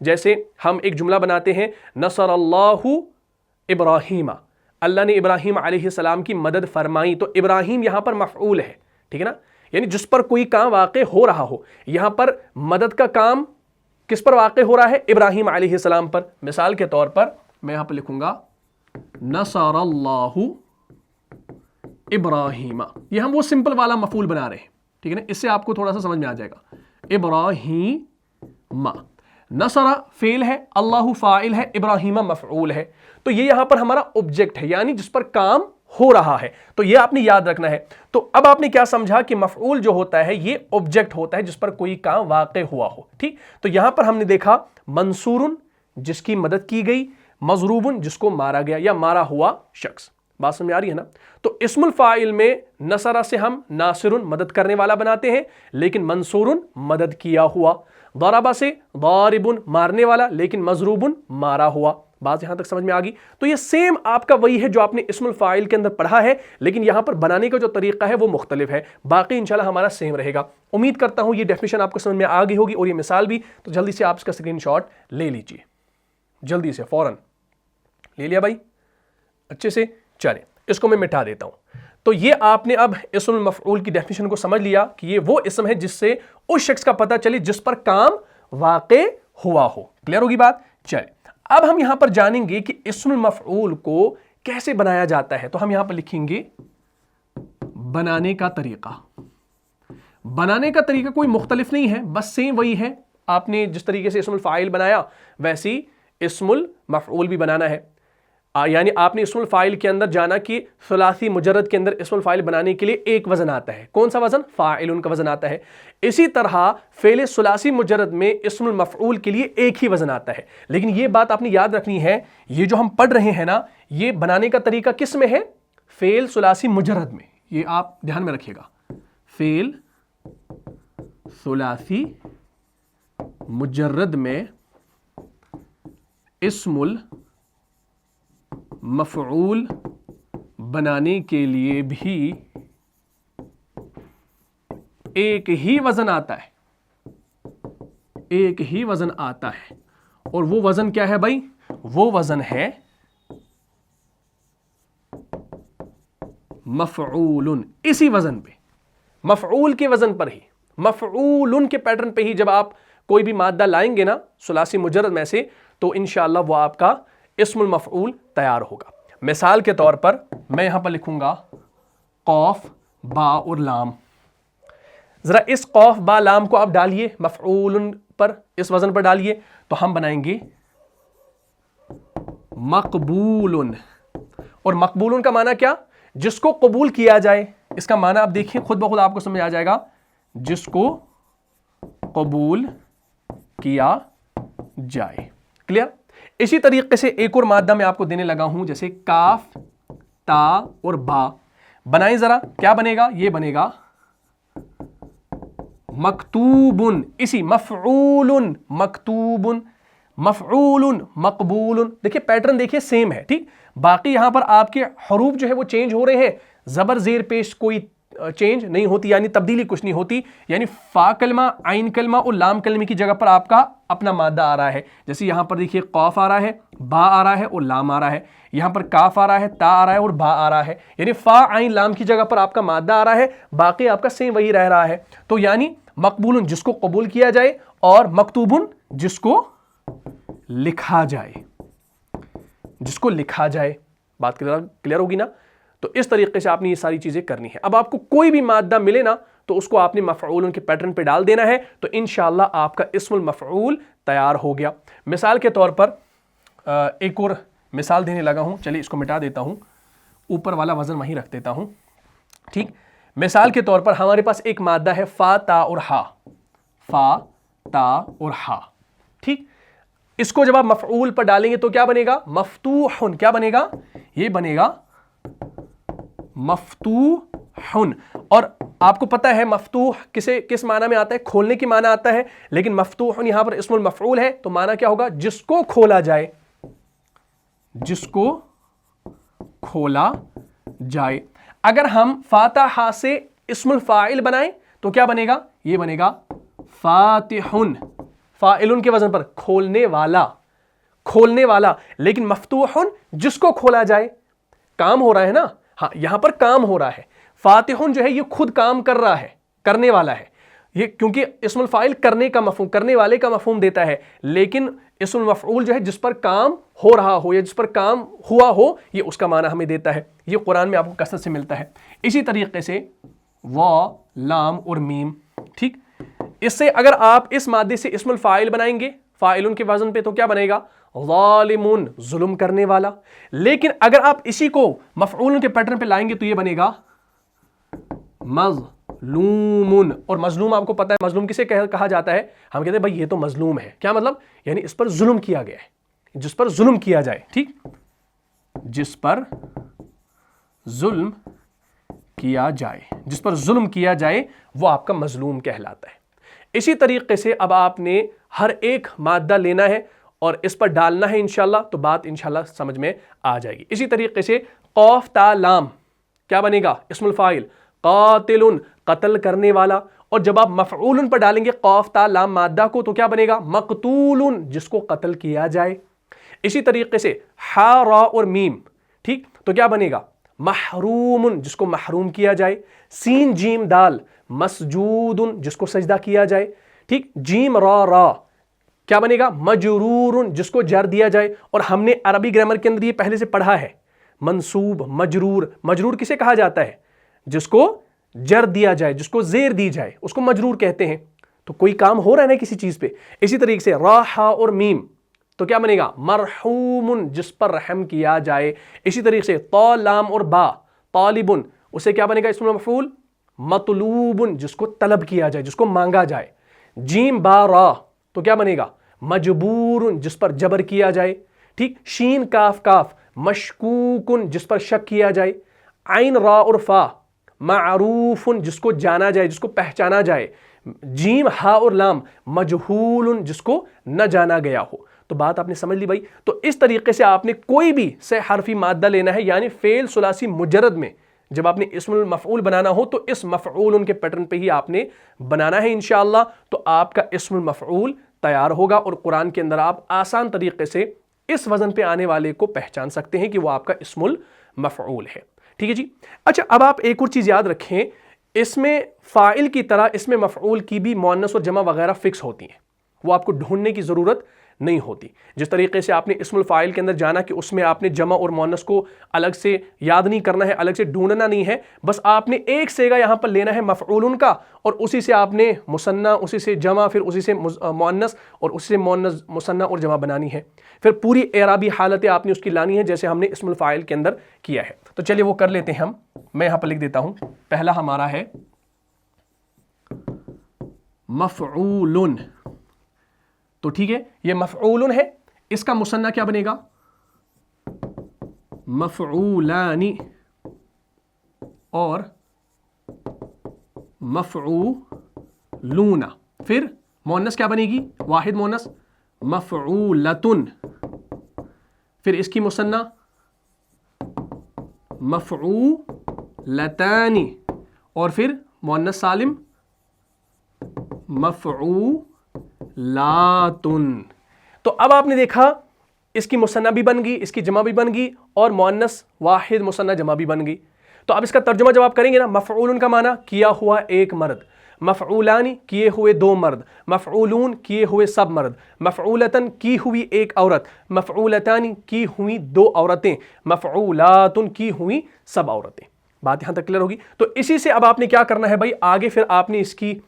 جیسے ہم ایک جملہ بناتے ہیں نصر اللہ ابراہیم، اللہ نے ابراہیم علیہ السلام کی مدد فرمائی، تو ابراہیم یہاں پر مفعول ہے، ٹھیک ہے نا، یعنی جس پر کوئی کام واقع ہو رہا ہو، یہاں پر مدد کا کام کس پر واقع ہو رہا ہے؟ ابراہیم علیہ السلام پر۔ مثال کے طور پر میں یہاں پر لکھوں گا نصر اللہ ابراہیم، یہ ہم وہ سمپل والا مفعول بنا رہے ہیں، ٹھیک ہے نا، اس سے آپ کو تھوڑا سا سمجھ میں آ جائے گا۔ ابراہیم، نصر فعل ہے، اللہ فاعل ہے، ابراہیم مفعول ہے، تو یہ یہاں پر ہمارا آبجیکٹ ہے، یعنی جس پر کام ہو رہا ہے، تو یہ آپ نے یاد رکھنا ہے۔ تو اب آپ نے کیا سمجھا کہ مفعول جو ہوتا ہے یہ آبجیکٹ ہوتا ہے جس پر کوئی کام واقع ہوا ہو، ٹھیک۔ تو یہاں پر ہم نے دیکھا منصور جس کی مدد کی گئی، مضروب جس کو مارا گیا یا مارا ہوا شخص، بات سمجھ آ رہی ہے نا۔ تو اسم الفاعل میں نصرہ سے ہم ناصر مدد کرنے والا بناتے ہیں، لیکن منصور مدد کیا ہوا، ضربہ سے ضارب مارنے والا، لیکن مضروب مارا ہوا، بات یہاں تک سمجھ میں آ گئی۔ تو یہ سیم آپ کا وہی ہے جو آپ نے اسم الفاعل کے اندر پڑھا ہے، لیکن یہاں پر بنانے کا جو طریقہ ہے وہ مختلف ہے، باقی انشاءاللہ ہمارا سیم رہے گا۔ امید کرتا ہوں یہ ڈیفینیشن آپ کو سمجھ میں آ گئی ہوگی اور یہ مثال بھی، تو جلدی سے آپ اس کا اسکرین شاٹ لے لیجئے، جلدی سے فوراً لے لیا بھائی اچھے سے۔ چلیں اس کو میں مٹا دیتا ہوں۔ تو یہ آپ نے اب اسم المفعول کی ڈیفینیشن کو سمجھ لیا کہ یہ وہ اسم ہے جس سے اس شخص کا پتہ چلے جس پر کام واقع ہوا ہو۔ کلیئر ہوگی بات؟ چلیں اب ہم یہاں پر جانیں گے کہ اسم المفعول کو کیسے بنایا جاتا ہے، تو ہم یہاں پر لکھیں گے بنانے کا طریقہ۔ بنانے کا طریقہ کوئی مختلف نہیں ہے، بس سیم وہی ہے، آپ نے جس طریقے سے اسم الفاعل بنایا ویسی اسم المفعول بھی بنانا ہے۔ یعنی آپ نے اسم الفاعل کے اندر جانا کہ ثلاثی مجرد کے اندر اسم الفاعل بنانے کے لیے ایک وزن آتا ہے، کون سا وزن؟ فاعل کا وزن آتا ہے۔ اسی طرح فعل ثلاثی مجرد میں اسم المفعول کے لیے ایک ہی وزن آتا ہے، لیکن یہ بات آپ نے یاد رکھنی ہے، یہ جو ہم پڑھ رہے ہیں نا، یہ بنانے کا طریقہ کس میں ہے؟ فعل ثلاثی مجرد میں، یہ آپ دھیان میں رکھیے گا، فعل ثلاثی مجرد میں اسم مفعول بنانے کے لیے بھی ایک ہی وزن آتا ہے، ایک ہی وزن آتا ہے، اور وہ وزن کیا ہے بھائی؟ وہ وزن ہے مفعول۔ اسی وزن پہ، مفعول کے وزن پر ہی، مفعول کے پیٹرن پہ ہی جب آپ کوئی بھی مادہ لائیں گے نا ثلاثی مجرد میں سے، تو انشاءاللہ وہ آپ کا اسم المفعول تیار ہوگا۔ مثال کے طور پر میں یہاں پر لکھوں گا قوف با اور لام، ذرا اس قوف با لام کو آپ ڈالیے مفعول پر، اس وزن پر ڈالیے، تو ہم بنائیں گے مقبول۔ اور مقبول کا معنی کیا؟ جس کو قبول کیا جائے، اس کا معنی آپ دیکھیں خود بخود آپ کو سمجھ آ جائے گا، جس کو قبول کیا جائے۔ کلیئر؟ اسی طریقے سے ایک اور مادہ میں آپ کو دینے لگا ہوں، جیسے کاف، تا اور با، بنائیں ذرا، کیا بنے گا؟ یہ بنے گا مکتوب، اسی مفعول، مکتوب، مفعول، مقبول، دیکھیں پیٹرن دیکھیں سیم ہے، ٹھیک۔ باقی یہاں پر آپ کے حروف جو ہے وہ چینج ہو رہے ہیں، زبر زیر پیش کوئی چینج نہیں ہوتی، یعنی تبدیلی کچھ نہیں ہوتی، یعنی فا کلمہ، عین کلمہ اور لام کلمہ کی جگہ پر آپ کا اپنا مادہ آ رہا ہے۔ جیسے یہاں پر دیکھیے قوف آ رہا ہے، با آ رہا ہے اور لام آ رہا ہے، یہاں پر کاف آ رہا ہے، تا آ رہا ہے اور با آ رہا ہے، یعنی فا عین لام کی جگہ پر آپ کا مادہ آ رہا ہے، باقی آپ کا سیم وہی رہ رہا ہے۔ تو یعنی مقبول جس کو قبول کیا جائے، اور مکتوب جس کو لکھا جائے، جس کو لکھا جائے، بات کلیئر ہوگی نا۔ تو اس طریقے سے آپ نے یہ ساری چیزیں کرنی ہے۔ اب آپ کو کوئی بھی مادہ ملے نا تو اس کو آپ نے مفعول کے پیٹرن پہ ڈال دینا ہے، تو انشاءاللہ آپ کا اسم المفعول تیار ہو گیا۔ مثال کے طور پر ایک اور مثال دینے لگا ہوں، چلیے اس کو مٹا دیتا ہوں، اوپر والا وزن وہیں رکھ دیتا ہوں، ٹھیک۔ مثال کے طور پر ہمارے پاس ایک مادہ ہے فا تا اور ہا، فا تا اور ہا، ٹھیک۔ اس کو جب آپ مفعول پر ڈالیں گے تو کیا بنے گا؟ مفتوح، کیا بنے گا؟ یہ بنے گا مفتوح۔ اور آپ کو پتا ہے مفتوح کس معنی میں آتا ہے؟ کھولنے کی معنی آتا ہے، لیکن مفتوح یہاں پر اسم المفعول ہے، تو معنی کیا ہوگا؟ جس کو کھولا جائے، جس کو کھولا جائے۔ اگر ہم فاتحہ سے اسم الفاعل بنائیں تو کیا بنے گا؟ یہ بنے گا فاتح، فاعلن کے وزن پر کھولنے والا، کھولنے والا، لیکن مفتوحن جس کو کھولا جائے، کام ہو رہا ہے نا، ہاں یہاں پر کام ہو رہا ہے. فاتحن جو ہے یہ خود کام کر رہا ہے، کرنے والا ہے، یہ کیونکہ اسم الفاعل کرنے کا مفہوم، کرنے والے کا مفہوم دیتا ہے، لیکن اسم المفعول جو ہے جس پر کام ہو رہا ہو یا جس پر کام ہوا ہو، یہ اس کا معنی ہمیں دیتا ہے. یہ قرآن میں آپ کو کثرت سے ملتا ہے. اسی طریقے سے واو، لام اور میم، ٹھیک، اس سے اگر آپ اس مادے سے اسم الفاعل بنائیں گے فاعلن کے وزن پہ تو کیا بنے گا؟ ظالمون، ظلم کرنے والا. لیکن اگر آپ اسی کو مفعول کے پیٹرن پہ لائیں گے تو یہ بنے گا مظلوم. اور مظلوم آپ کو پتا ہے مظلوم کسے کہا جاتا ہے؟ ہم کہتے ہیں بھائی یہ تو مظلوم ہے. کیا مطلب؟ یعنی اس پر ظلم کیا گیا ہے، جس پر ظلم کیا جائے، ٹھیک، جس پر ظلم کیا جائے، جس پر ظلم کیا جائے وہ آپ کا مظلوم کہلاتا ہے. اسی طریقے سے اب آپ نے ہر ایک مادہ لینا ہے اور اس پر ڈالنا ہے انشاءاللہ، تو بات انشاءاللہ سمجھ میں آ جائے گی. اسی طریقے سے قاف تا لام کیا بنے گا؟ اسم الفاعل. قاتل، قتل کرنے والا. اور جب آپ مفعول پر ڈالیں گے قاف تا لام مادہ کو تو کیا بنے گا؟ مقتول، جس کو قتل کیا جائے. اسی طریقے سے ہا، را اور میم، ٹھیک، تو کیا بنے گا؟ محروم، جس کو محروم کیا جائے. سین جیم دال مسجود، جس کو سجدہ کیا جائے، ٹھیک. جیم را را کیا بنے گا؟ مجرور، جس کو جر دیا جائے. اور ہم نے عربی گرامر کے اندر یہ پہلے سے پڑھا ہے، منصوب، مجرور. مجرور کسے کہا جاتا ہے؟ جس کو جر دیا جائے، جس کو زیر دی جائے، اس کو مجرور کہتے ہیں. تو کوئی کام ہو رہا ہے نا کسی چیز پہ. اسی طریقے سے را، ہا اور میم تو کیا بنے گا؟ مرحوم، جس پر رحم کیا جائے. اسی طریقے سے طا، لام اور با، طالبن، اسے کیا بنے گا؟ اسم مفعول. مطلوب، جس کو طلب کیا جائے، جس کو مانگا جائے. جیم با را تو کیا بنے گا؟ مجبور، جس پر جبر کیا جائے، ٹھیک. شین کاف کاف مشکوکن، جس پر شک کیا جائے. عین را اور فا معروف، جس کو جانا جائے، جس کو پہچانا جائے. جیم ہا اور لام مجہول، جس کو نہ جانا گیا ہو. تو بات آپ نے سمجھ لی بھائی. تو اس طریقے سے آپ نے کوئی بھی سے حرفی مادہ لینا ہے، یعنی فعل ثلاثی مجرد میں جب آپ نے اسم المفعول بنانا ہو تو اس مفعول کے پیٹرن پہ ہی آپ نے بنانا ہے انشاءاللہ. تو آپ کا اسم المفعول تیار ہوگا اور قرآن کے اندر آپ آسان طریقے سے اس وزن پہ آنے والے کو پہچان سکتے ہیں کہ وہ آپ کا اسم المفعول ہے. ٹھیک ہے جی. اچھا، اب آپ ایک اور چیز یاد رکھیں، اس میں فاعل کی طرح اس میں مفعول کی بھی مؤنث اور جمع وغیرہ فکس ہوتی ہیں، وہ آپ کو ڈھونڈنے کی ضرورت نہیں ہوتی. جس طریقے سے آپ نے اسم الفاعل کے اندر جانا کہ اس میں آپ نے جمع اور مؤنث کو الگ سے یاد نہیں کرنا ہے، الگ سے ڈھونڈنا نہیں ہے، بس آپ نے ایک صیغہ یہاں پر لینا ہے مفعول کا، اور اسی سے آپ نے مثنیٰ، اسی سے جمع، پھر اسی سے مؤنث، اور اسی سے مؤنث مثنیٰ اور جمع بنانی ہے. پھر پوری اعرابی حالتیں آپ نے اس کی لانی ہے جیسے ہم نے اسم الفاعل کے اندر کیا ہے. تو چلیے وہ کر لیتے ہیں ہم. میں یہاں پر لکھ دیتا ہوں. پہلا ہمارا ہے مفعول. تو ٹھیک ہے، یہ مفعول ہے، اس کا مثنیٰ کیا بنے گا؟ مفعولانی. اور مفعولون. پھر مؤنث کیا بنے گی؟ واحد مؤنث مفعولتن. پھر اس کی مثنیٰ مفعولتانی. اور پھر مؤنث سالم مفعولاتن. تو اب آپ نے دیکھا اس کی مثنیٰ بھی بن گئی، اس کی جمع بھی بن گئی، اور مؤنث واحد مثنیٰ جمع بھی بن گئی. تو اب اس کا ترجمہ جب آپ کریں گے نا، مفعول کا معنی کیا ہوا ایک مرد، مفعولانی کیے ہوئے دو مرد، مفعولون کیے ہوئے سب مرد، مفعولتن کی ہوئی ایک عورت، مفعولتانی کی ہوئی دو عورتیں، مفعولاتن کی ہوئی سب عورتیں. بات یہاں تک کلیئر ہوگی. تو اسی سے اب آپ نے کیا کرنا ہے بھائی، آگے پھر آپ نے اس کی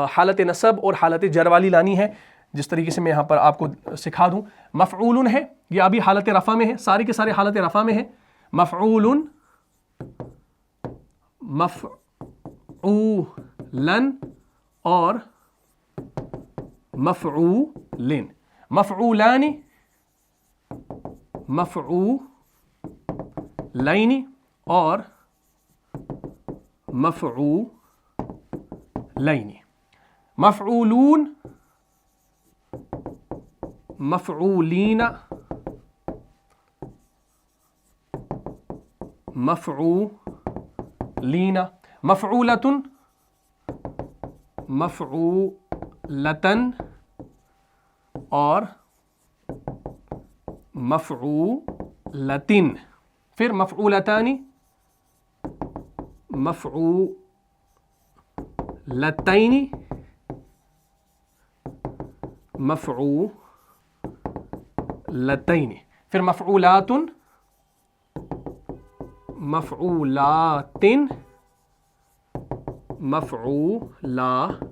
حالت نصب اور حالت جر والی لانی ہے، جس طریقے سے میں یہاں پر آپ کو سکھا دوں. مفعولن ہے، یہ ابھی حالت رفع میں ہے، سارے کے سارے حالت رفع میں ہے. مفعولن، مفعولن اور مفعولن. مفعولانی، مفعولین اور مفعولین. مفعولون، مفعولین، مفعولین. مفعولتن، مفعولتن اور مفعولتن، پھر مفعولتانی، مفعولتین، مفعولتین، پھر مفعولات، مفعولاتن، مفعولاتن۔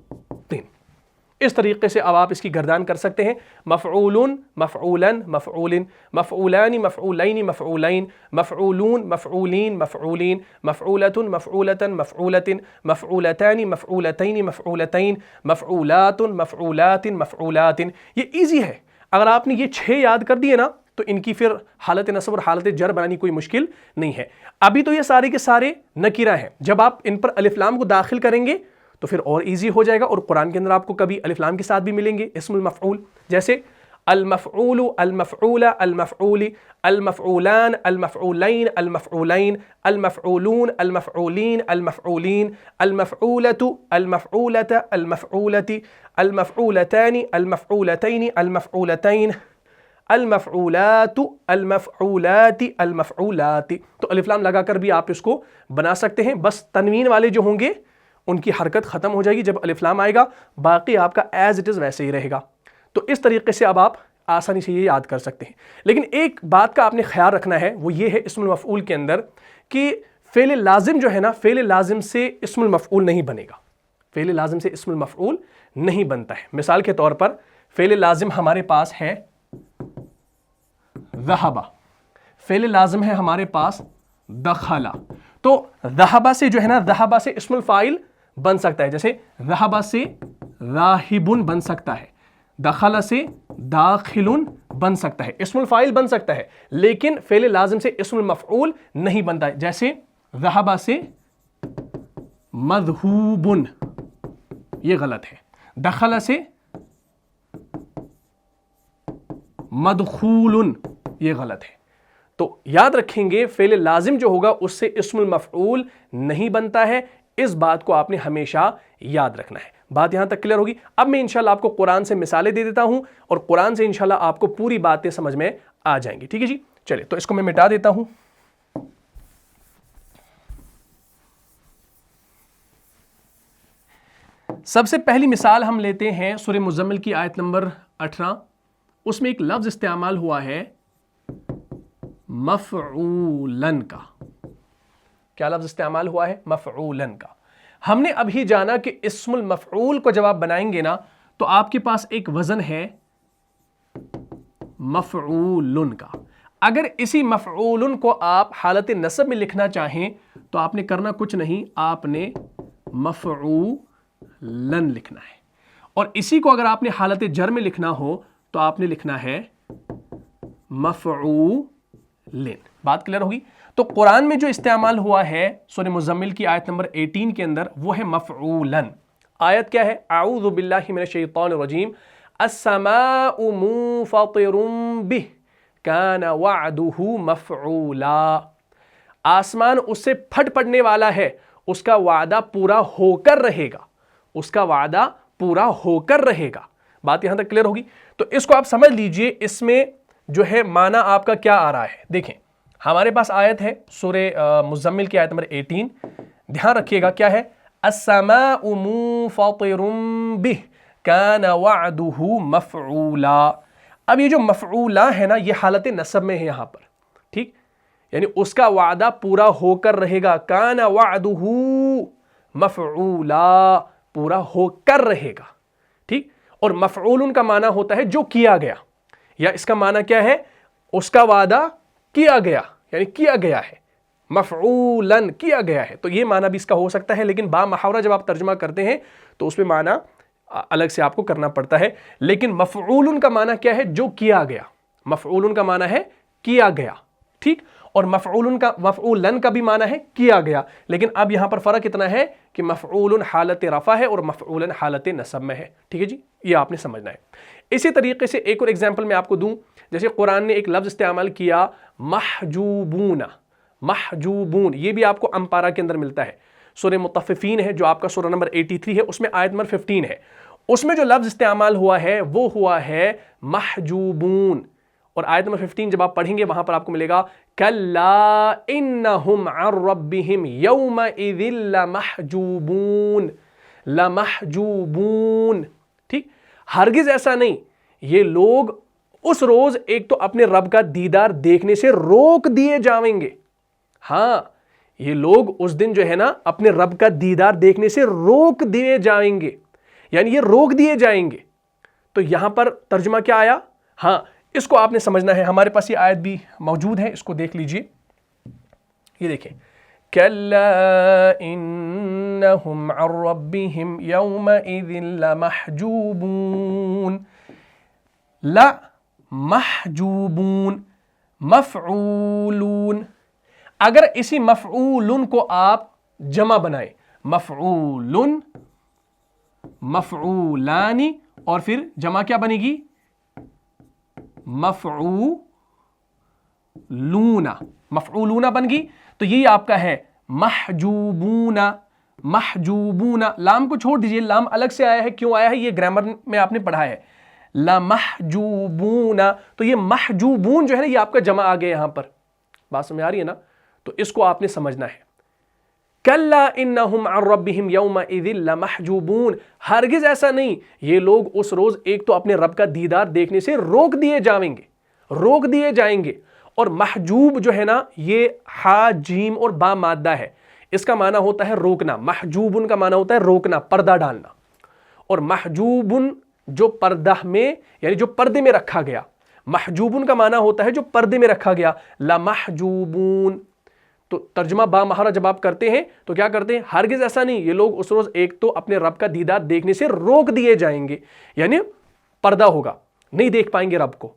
اس طریقے سے اب آپ اس کی گردان کر سکتے ہیں، مفعولن، مفعولن، مفعولن، مفعولان، مفعولین، مفعولین، مفعولون، مفعولین، مفعولین، مفعولتن، مفعولتن، مفعولتن، مفعولتان، مفعولتین، مفعولتین، مفعولات، مفعولات، مفعولاتن۔ یہ ایزی ہے، اگر آپ نے یہ 6 یاد کر دیے نا تو ان کی پھر حالت نصب اور حالت جر بنانی کوئی مشکل نہیں ہے۔ ابھی تو یہ سارے کے سارے نکرہ ہیں، جب آپ ان پر الف لام کو داخل کریں گے تو پھر اور ایزی ہو جائے گا، اور قرآن کے اندر آپ کو کبھی الف لام کے ساتھ بھی ملیں گے اسم المفعول، جیسے المفعول، المفعول، المفعول، المفعولان، المفعولین، المفعولین، المفعولون، المفعولین، المفعولین، المفعولۃ، المفعولۃ، المفعولۃ، المفعولتان، المفعولتین، المفعولتین، المفعولات، المفعولات، المفعولات۔ تو الف لام لگا کر بھی آپ اس کو بنا سکتے ہیں، بس تنوین والے جو ہوں گے ان کی حرکت ختم ہو جائے گی جب الف لام آئے گا، باقی آپ کا ایز اٹ از ویسے ہی رہے گا۔ تو اس طریقے سے اب آپ آسانی سے یہ یاد کر سکتے ہیں۔ لیکن ایک بات کا آپ نے خیال رکھنا ہے، وہ یہ ہے اسم المفعول کے اندر کہ فعل لازم جو ہے نا، فعل لازم سے اسم المفعول نہیں بنے گا، فعل لازم سے اسم المفعول نہیں بنتا ہے۔ مثال کے طور پر فعل لازم ہمارے پاس ہے ذہب، فعل لازم ہے ہمارے پاس دخل، تو ذہب سے جو ہے نا، ذہب سے اسم الفاعل بن سکتا ہے، جیسے ذہب سے ذاہب بن سکتا ہے، دخل سے داخل بن سکتا ہے، اسم الفاعل بن سکتا ہے، لیکن فعل لازم سے اسم المفعول نہیں بنتا ہے، جیسے ذہب سے مذہوب، یہ غلط ہے، دخل سے مدخول، یہ غلط ہے۔ تو یاد رکھیں گے فعل لازم جو ہوگا اس سے اسم المفعول نہیں بنتا ہے، اس بات کو آپ نے ہمیشہ یاد رکھنا ہے۔ بات یہاں تک کلیئر ہوگی؟ اب میں انشاءاللہ آپ کو قرآن سے مثالیں دے دیتا ہوں اور قرآن سے انشاءاللہ آپ کو پوری باتیں سمجھ میں آ جائیں گی، ٹھیک ہے جی؟ چلے تو اس کو میں مٹا دیتا ہوں۔ سب سے پہلی مثال ہم لیتے ہیں سورہ مزمل کی آیت نمبر 18، اس میں ایک لفظ استعمال ہوا ہے مفعولن کا۔ کیا لفظ استعمال ہوا ہے؟ مفعولن کا۔ ہم نے ابھی جانا کہ اسم المفعول کو جب آپ بنائیں گے نا تو آپ کے پاس ایک وزن ہے مفعولن کا۔ اگر اسی مفعولن کو آپ حالت نصب میں لکھنا چاہیں تو آپ نے کرنا کچھ نہیں، آپ نے مفعولن لکھنا ہے، اور اسی کو اگر آپ نے حالت جر میں لکھنا ہو تو آپ نے لکھنا ہے مفعولن۔ بات کلیئر ہوگی؟ تو قرآن میں جو استعمال ہوا ہے سورہ مزمل کی آیت نمبر 18 کے اندر وہ ہے مفعولن۔ آیت کیا ہے؟ اعوذ باللہ من الشیطان الرجیم، السماء منفطر بہ کان وعدہ مفعولا۔ آسمان اس سے پھٹ پڑنے والا ہے، اس کا وعدہ پورا ہو کر رہے گا، اس کا وعدہ پورا ہو کر رہے گا۔ بات یہاں تک کلیئر ہوگی؟ تو اس کو آپ سمجھ لیجئے، اس میں جو ہے معنی آپ کا کیا آ رہا ہے۔ دیکھیں ہمارے پاس آیت ہے سورہ مزمل کی آیت نمبر 18، دھیان رکھیے گا کیا ہے؟ السماء منفطر بہ کان وعدہ مفعولا۔ اب یہ جو مفعولا ہے نا، یہ حالت نصب میں ہے یہاں پر، ٹھیک؟ یعنی اس کا وعدہ پورا ہو کر رہے گا، کان وعدہ مفعولا، پورا ہو کر رہے گا، ٹھیک؟ اور مفعول کا معنی ہوتا ہے جو کیا گیا، یا اس کا معنی کیا ہے؟ اس کا وعدہ کیا گیا، یعنی کیا گیا ہے، مفعولن کیا گیا ہے۔ تو یہ معنی بھی اس کا ہو سکتا ہے، لیکن با محاورہ جب آپ ترجمہ کرتے ہیں تو اس میں معنی الگ سے آپ کو کرنا پڑتا ہے۔ لیکن مفعول کا معنی کیا ہے؟ جو کیا گیا، مفعول کا معنی ہے کیا گیا، ٹھیک؟ اور مفعولن کا بھی معنی ہے کیا گیا، لیکن اب یہاں پر فرق اتنا ہے کہ مفعول حالت رفع ہے اور مفعولن حالت نصب میں ہے، ٹھیک ہے جی؟ یہ آپ نے سمجھنا ہے۔ اسی طریقے سے ایک اور ایگزامپل میں آپ کو دوں، جیسے قرآن نے ایک لفظ استعمال کیا محجوبون، محجوبون، یہ بھی آپ کو امپارہ کے اندر ملتا ہے، سورہ مطففین ہے جو آپ کا سورہ نمبر 83 ہے، اس میں آیت نمبر 15 ہے، اس میں جو لفظ استعمال ہوا ہے وہ ہوا ہے محجوبون. اور آیت نمبر 15 جب آپ پڑھیں گے وہاں پر آپ کو ملے گا کلا انہم عن ربہم یومئذ لمحجوبون. لمحجوبون. ٹھیک، ہرگز ایسا نہیں، یہ لوگ اس روز ایک تو اپنے رب کا دیدار دیکھنے سے روک دیے جائیں گے. ہاں، یہ لوگ اس دن جو ہے نا اپنے رب کا دیدار دیکھنے سے روک دیے جائیں گے، یعنی یہ روک دیے جائیں گے. تو یہاں پر ترجمہ کیا آیا؟ ہاں، اس کو آپ نے سمجھنا ہے. ہمارے پاس یہ آیت بھی موجود ہے، اس کو دیکھ لیجئے. یہ دیکھیں، کَلَّا إِنَّهُمْ عَنْ رَبِّهِمْ يَوْمَئِذٍ لَمَحْجُوبُونَ. لَمَحْجُوبُونَ مفعولون. اگر اسی مفعولن کو آپ جمع بنائیں، مفعولن، مفعولانی، اور پھر جمع کیا بنے گی؟ مفعولون. مفعولون بن گئی. تو یہ آپ کا ہے محجوبون. محجوبون. لام کو چھوڑ دیجئے، لام الگ سے آیا ہے. کیوں آیا ہے؟ یہ گرامر میں آپ نے پڑھا ہے. لمحجوبون. تو یہ محجوبون جو ہے نا یہ آپ کا جمع آ گیا یہاں پر. بات سمجھ آ رہی ہے نا؟ تو اس کو آپ نے سمجھنا ہے. کَلَّا إِنَّهُمْ عَنْ رَبِّهِمْ يَوْمَئِذٍ لَمَحْجُوبُونَ. ہرگز ایسا نہیں، یہ لوگ اس روز ایک تو اپنے رب کا دیدار دیکھنے سے روک دیے جائیں گے، روک دیے جائیں گے. اور محجوب جو ہے نا یہ ہا جیم اور با مادہ ہے. اس کا معنی ہوتا ہے روکنا. محجوبن کا معنی ہوتا ہے روکنا، پردہ ڈالنا. اور محجوبن جو پردہ میں، یعنی جو پردے میں رکھا گیا. محجوبن کا معنی ہوتا ہے جو پردے میں رکھا گیا. لمحجوبون. تو ترجمہ با مہارا جب آپ کرتے ہیں تو کیا کرتے ہیں؟ ہرگز ایسا نہیں، یہ لوگ اس روز ایک تو اپنے رب کا دیدار دیکھنے سے روک دیے جائیں گے، یعنی پردہ ہوگا، نہیں دیکھ پائیں گے رب کو.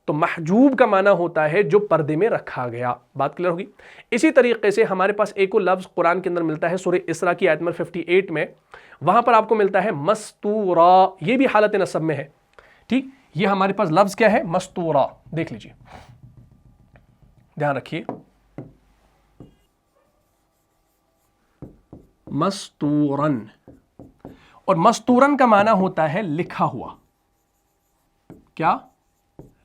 تو محجوب کا معنی ہوتا ہے جو پردے میں رکھا گیا. بات کلیئر ہوگی؟ اسی طریقے سے ہمارے پاس ایک اور لفظ قرآن کے اندر ملتا ہے سورہ اسراء کی آیت نمبر 58 میں. وہاں پر آپ کو ملتا ہے مستورا. یہ بھی حالت نصب میں ہے. ٹھیک، یہ ہمارے پاس لفظ کیا ہے؟ مستورا. دیکھ لیجئے، دھیان رکھیے. مستورن. اور مستورن کا معنی ہوتا ہے لکھا ہوا. کیا؟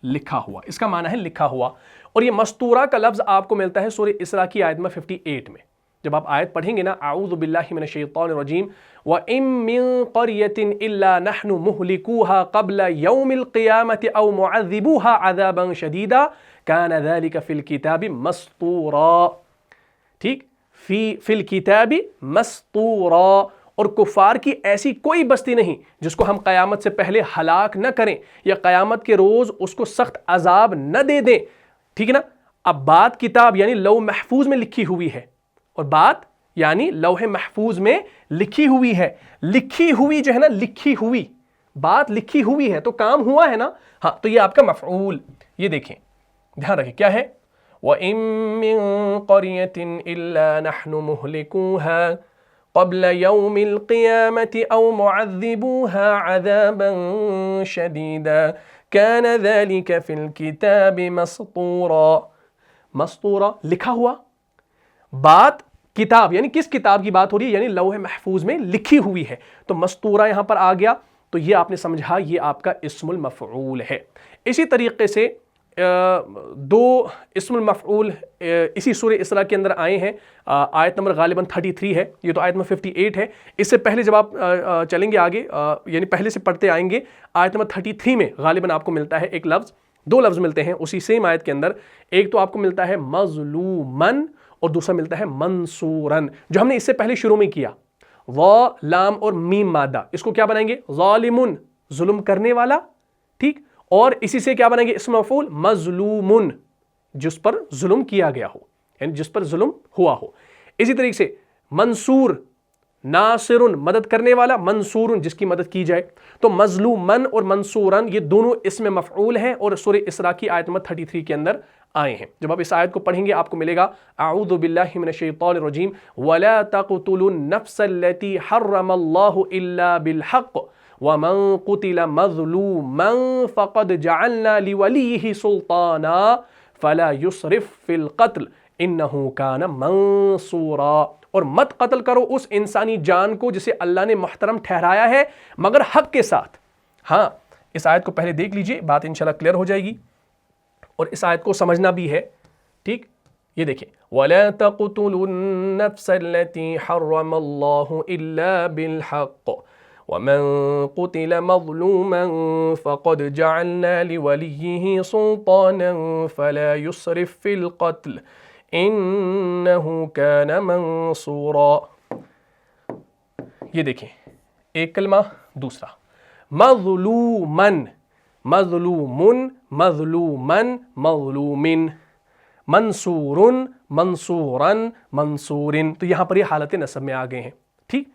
لکھا ہوا. اس کا معنی ہے لکھا ہوا. اور یہ مستورہ کا لفظ آپ کو ملتا ہے سورہ اسراء کی آیت نمبر 58 میں. جب آپ آیت پڑھیں گے نا، اعوذ باللہ من الشیطان الرجیم وَإِن مِّن قَرْيَةٍ إِلَّا نَحْنُ مُهْلِكُوهَا قَبْلَ يَوْمِ الْقِيَامَةِ أَوْ مُعَذِّبُوهَا عَذَابًا شَدِيدًا كَانَ ذَلِكَ فِي الْكِتَابِ مَسْطُورًا. ٹھیک، فی الکتاب مسطورا. اور کفار کی ایسی کوئی بستی نہیں جس کو ہم قیامت سے پہلے ہلاک نہ کریں یا قیامت کے روز اس کو سخت عذاب نہ دے دیں. ٹھیک ہے نا؟ اب بات کتاب یعنی لوح محفوظ میں لکھی ہوئی ہے، اور بات یعنی لوح محفوظ میں لکھی ہوئی ہے. لکھی ہوئی جو ہے نا، لکھی ہوئی بات لکھی ہوئی ہے تو کام ہوا ہے نا. ہاں، تو یہ آپ کا مفعول. یہ دیکھیں، دھیان رکھیں کیا ہے. وَإِن مِّن قَرْيَةٍ إِلَّا نَحْنُ مُهْلِكُوهَا قَبْلَ يَوْمِ الْقِيَامَةِ أَوْ مُعَذِّبُوهَا عَذَابًا شَدِيدًا كَانَ ذَلِكَ فِي الْكِتَابِ مَسْطُورًا. مسطورا، لکھا ہوا. بات کتاب یعنی کس کتاب کی بات ہو رہی ہے؟ یعنی لوح محفوظ میں لکھی ہوئی ہے. تو مستورہ یہاں پر آ گیا. تو یہ آپ نے سمجھا، یہ آپ کا اسم المفعول ہے. اسی طریقے سے دو اسم المفعول اسی سورہ اسراء کے اندر آئے ہیں. آیت نمبر غالباً 33 ہے، یہ تو آیت نمبر 58 ہے. اس سے پہلے جب آپ چلیں گے آگے، یعنی پہلے سے پڑھتے آئیں گے، آیت نمبر 33 میں غالباً آپ کو ملتا ہے ایک لفظ، دو لفظ ملتے ہیں اسی سیم آیت کے اندر. ایک تو آپ کو ملتا ہے مظلومن اور دوسرا ملتا ہے منصورن، جو ہم نے اس سے پہلے شروع میں کیا. وا لام اور میم مادہ، اس کو کیا بنائیں گے؟ ظالمن، ظلم کرنے والا. ٹھیک، اور اسی سے کیا بنائیں گے؟ اسم مفعول مظلومن، جس پر ظلم کیا گیا ہو، یعنی جس پر ظلم ہوا ہو. اسی طریقے سے منصور، ناصرن مدد کرنے والا، منصورن جس کی مدد کی جائے. تو مظلومن اور منصورن یہ دونوں اسم مفعول ہیں اور سورہ اسراء کی آیت نمبر 33 کے اندر آئے ہیں. جب آپ اس آیت کو پڑھیں گے آپ کو ملے گا اعوذ باللہ من الشیطان الرجیم وَلَا تَقْتُلُوا النَّفْسَ الَّتِي حَرَّمَ اللَّهُ إِلَّا بِالْحَقِّ وَمَنْ قُتِلَ مَظْلُومًا فَقَدْ جَعَلْنَا لِوَلِيِّهِ سُلْطَانًا فَلَا يُسْرِفْ فِي الْقَتْلِ انہو کان منصورا، اور مت قتل کرو اس انسانی جان کو جسے اللہ نے محترم ٹھہرایا ہے مگر حق کے ساتھ۔ ہاں اس آیت کو پہلے دیکھ لیجئے، بات انشاءاللہ کلیئر ہو جائے گی، اور اس آیت کو سمجھنا بھی ہے، ٹھیک؟ یہ دیکھیں وَلَا تَقْتُلُوا النَّفْسَ الَّتِي حَرَّمَ اللَّهُ إِلَّا بِالْحَقِّ وَمَن قُتِلَ مَظْلُومًا فَقَدْ جَعَلْنَا لِوَلِيِّهِ سُلْطَانًا فَلَا يُسْرِفْ فِي الْقَتْلِ إِنَّهُ كَانَ مَنصُورًا۔ یہ دیکھیں ایک کلمہ، دوسرا مظلومن، مظلومن، مظلومن، مظلومن، منصورن، منصورن، منصورن، تو یہاں پر یہ حالت نصب میں آ گئے ہیں، ٹھیک؟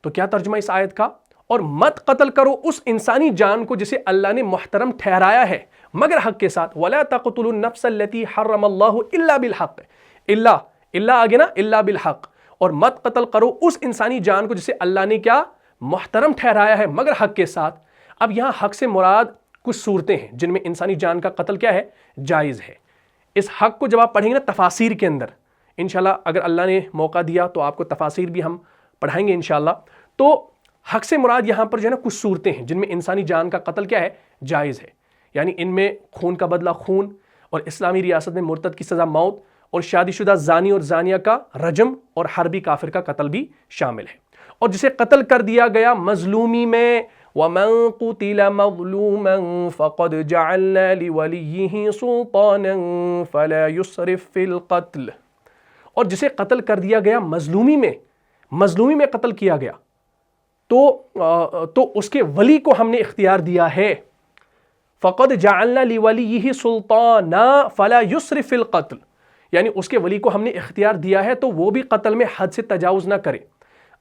تو کیا ترجمہ اس آیت کا؟ اور مت قتل کرو اس انسانی جان کو جسے اللہ نے محترم ٹھہرایا ہے مگر حق کے ساتھ۔ وَلَا تَقْتُلُوا النَّفْسَ الَّتِي حَرَّمَ اللَّهُ إِلَّا بِالْحَقِّ، اللہ آگے نا، اللہ بالحق، اور مت قتل کرو اس انسانی جان کو جسے اللہ نے کیا محترم ٹھہرایا ہے مگر حق کے ساتھ۔ اب یہاں حق سے مراد کچھ صورتیں ہیں جن میں انسانی جان کا قتل کیا ہے، جائز ہے۔ اس حق کو جب آپ پڑھیں گے نا تفاسیر کے اندر، انشاءاللہ اگر اللہ نے موقع دیا تو آپ کو تفاسیر بھی ہم پڑھائیں گے انشاءاللہ، تو حق سے مراد یہاں پر جو ہے نا کچھ صورتیں ہیں جن میں انسانی جان کا قتل کیا ہے، جائز ہے، یعنی ان میں خون کا بدلہ خون، اور اسلامی ریاست میں مرتد کی سزا موت، اور شادی شدہ زانی اور زانیہ کا رجم، اور حربی کافر کا قتل بھی شامل ہے۔ اور جسے قتل کر دیا گیا مظلومی میں، وَمَن قُتِلَ مَظْلُومًا فَقَدْ جَعَلْنَا لِوَلِيِّهِ سُلْطَانًا فَلَا يُسْرِفْ فِي الْقَتْلِ، اور جسے قتل کر دیا گیا مظلومی میں، مظلومی میں قتل کیا گیا تو اس کے ولی کو ہم نے اختیار دیا ہے۔ فَقَدْ جَعَلْنَا لِوَلِيِّهِ سُلْطَانًا فَلَا يُسْرِفْ فِي الْقَتْلِ، یعنی اس کے ولی کو ہم نے اختیار دیا ہے تو وہ بھی قتل میں حد سے تجاوز نہ کرے۔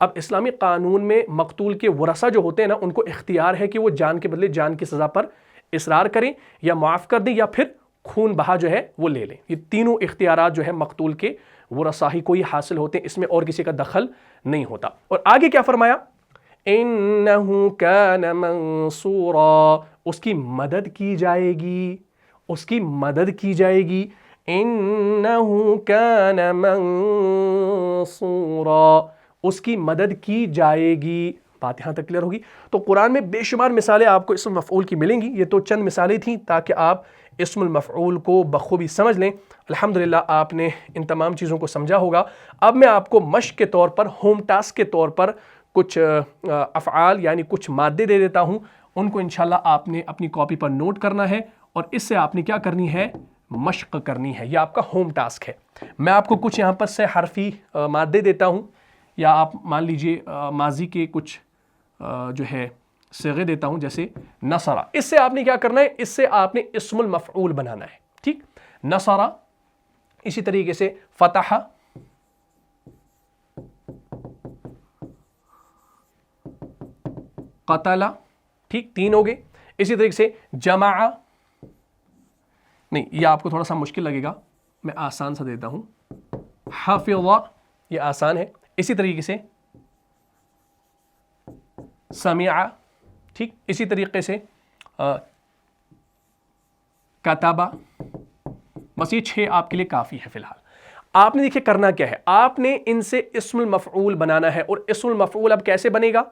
اب اسلامی قانون میں مقتول کے ورثہ جو ہوتے ہیں نا، ان کو اختیار ہے کہ وہ جان کے بدلے جان کی سزا پر اصرار کریں، یا معاف کر دیں، یا پھر خون بہا جو ہے وہ لے لیں۔ یہ تینوں اختیارات جو ہے مقتول کے ورثہ ہی کو ہی حاصل ہوتے ہیں، اس میں اور کسی کا دخل نہیں ہوتا۔ اور آگے کیا فرمایا؟ انہو کان منصورا، اس کی مدد کی جائے گی، اس کی مدد کی جائے گی۔ انہو کان منصورا، اس کی مدد کی جائے گی۔ بات یہاں تک کلیئر ہوگی؟ تو قرآن میں بے شمار مثالیں آپ کو اسم مفعول کی ملیں گی، یہ تو چند مثالیں تھیں تاکہ آپ اسم المفعول کو بخوبی سمجھ لیں۔ الحمدللہ آپ نے ان تمام چیزوں کو سمجھا ہوگا۔ اب میں آپ کو مشق کے طور پر، ہوم ٹاسک کے طور پر کچھ افعال یعنی کچھ مادے دے دیتا ہوں، ان کو انشاءاللہ آپ نے اپنی کاپی پر نوٹ کرنا ہے، اور اس سے آپ نے کیا کرنی ہے، مشق کرنی ہے۔ یہ آپ کا ہوم ٹاسک ہے۔ میں آپ کو کچھ یہاں پر سے حرفی مادے دیتا ہوں، یا آپ مان لیجئے ماضی کے کچھ جو ہے صیغے دیتا ہوں، جیسے نصرہ۔ اس سے آپ نے کیا کرنا ہے، اس سے آپ نے اسم المفعول بنانا ہے، ٹھیک؟ نصرہ، اسی طریقے سے فتح، قتل، ٹھیک، تین ہو گئے۔ اسی طریقے سے جمع، نہیں یہ آپ کو تھوڑا سا مشکل لگے گا، میں آسان سا دیتا ہوں، حفظ، یہ آسان ہے۔ اسی طریقے سے سمع، ٹھیک، اسی طریقے سے کتبہ۔ بس یہ 6 آپ کے لیے کافی ہے فی الحال۔ آپ نے دیکھیں کرنا کیا ہے، آپ نے ان سے اسم المفعول بنانا ہے، اور اسم المفعول اب کیسے بنے گا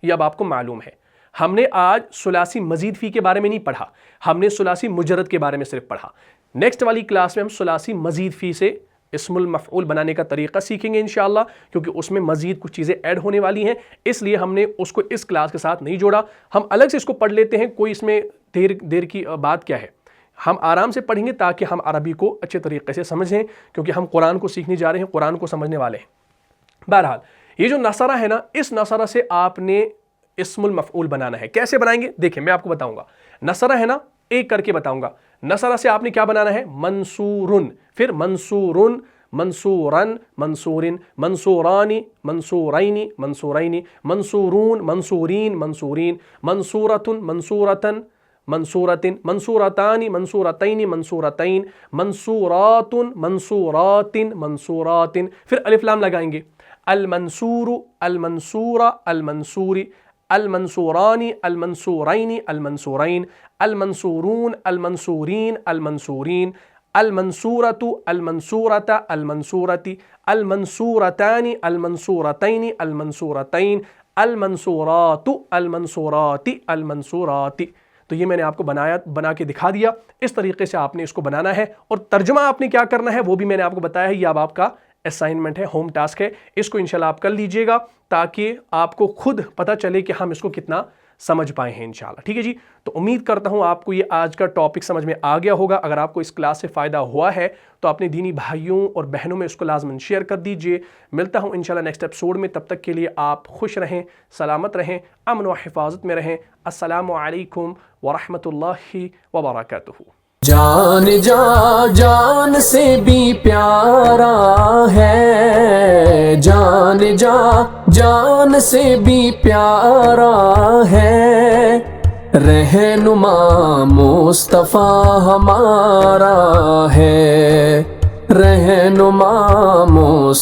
یہ اب آپ کو معلوم ہے۔ ہم نے آج ثلاثی مزید فی کے بارے میں نہیں پڑھا، ہم نے ثلاثی مجرد کے بارے میں صرف پڑھا۔ نیکسٹ والی کلاس میں ہم ثلاثی مزید فی سے اسم المفعول بنانے کا طریقہ سیکھیں گے انشاءاللہ، کیونکہ اس میں مزید کچھ چیزیں ایڈ ہونے والی ہیں، اس لیے ہم نے اس کو اس کلاس کے ساتھ نہیں جوڑا۔ ہم الگ سے اس کو پڑھ لیتے ہیں، کوئی اس میں دیر کی بات کیا ہے، ہم آرام سے پڑھیں گے تاکہ ہم عربی کو اچھے طریقے سے سمجھیں، کیونکہ ہم قرآن کو سیکھنے جا رہے ہیں، قرآن کو سمجھنے والے ہیں۔ بہرحال یہ جو نصرہ ہے نا، اس نصرہ سے آپ نے اسم المفعول بنانا ہے۔ کیسے بنائیں گے دیکھیں، میں آپ کو بتاؤں گا۔ نصرہ ہے نا، ایک کر کے بتاؤں گا۔ نصرہ سے آپ نے کیا بنانا ہے، منصورن، پھر منصورن، منصورن، منصورن، منصورانی، منصورینی، منصورینی، منصورون، منصورین، منصورین، منصورتن، منصورتن، منصورتن، منصورتانی، منصورتین، منصورتین، منصوراتن، منصوراتن، منصوراتن، پھر الف لام لگائیں گے۔ المنصور، المنصورہ، المنصوری، المنصورانی، المنصورین، المنصورین، المنصورون، المنصورین، المنصورین، المنصورۃ المنصورۃ المنصورۃ المنصورتان المنصورتین المنصورتین المنصورات المنصورات المنصورات. تو یہ میں نے آپ کو بنا کے دکھا دیا. اس طریقے سے آپ نے اس کو بنانا ہے اور ترجمہ آپ نے کیا کرنا ہے وہ بھی میں نے آپ کو بتایا ہے. یہ اب آپ کا اسائنمنٹ ہے, ہوم ٹاسک ہے. اس کو انشاءاللہ آپ کر لیجئے گا تاکہ آپ کو خود پتہ چلے کہ ہم اس کو کتنا سمجھ پائے ہیں انشاءاللہ. ٹھیک ہے جی. تو امید کرتا ہوں آپ کو یہ آج کا ٹاپک سمجھ میں آ گیا ہوگا. اگر آپ کو اس کلاس سے فائدہ ہوا ہے تو اپنے دینی بھائیوں اور بہنوں میں اس کو لازماً شیئر کر دیجئے. ملتا ہوں انشاءاللہ نیکسٹ ایپیسوڈ میں. تب تک کے لیے آپ خوش رہیں, سلامت رہیں, امن و حفاظت میں رہیں. السلام علیکم ورحمۃ اللہ وبرکاتہ. جان جان سے بھی پیارا ہے, جان سے بھی پیارا ہے, رہنما مصطفیٰ ہمارا ہے, رہنما مصطفیٰ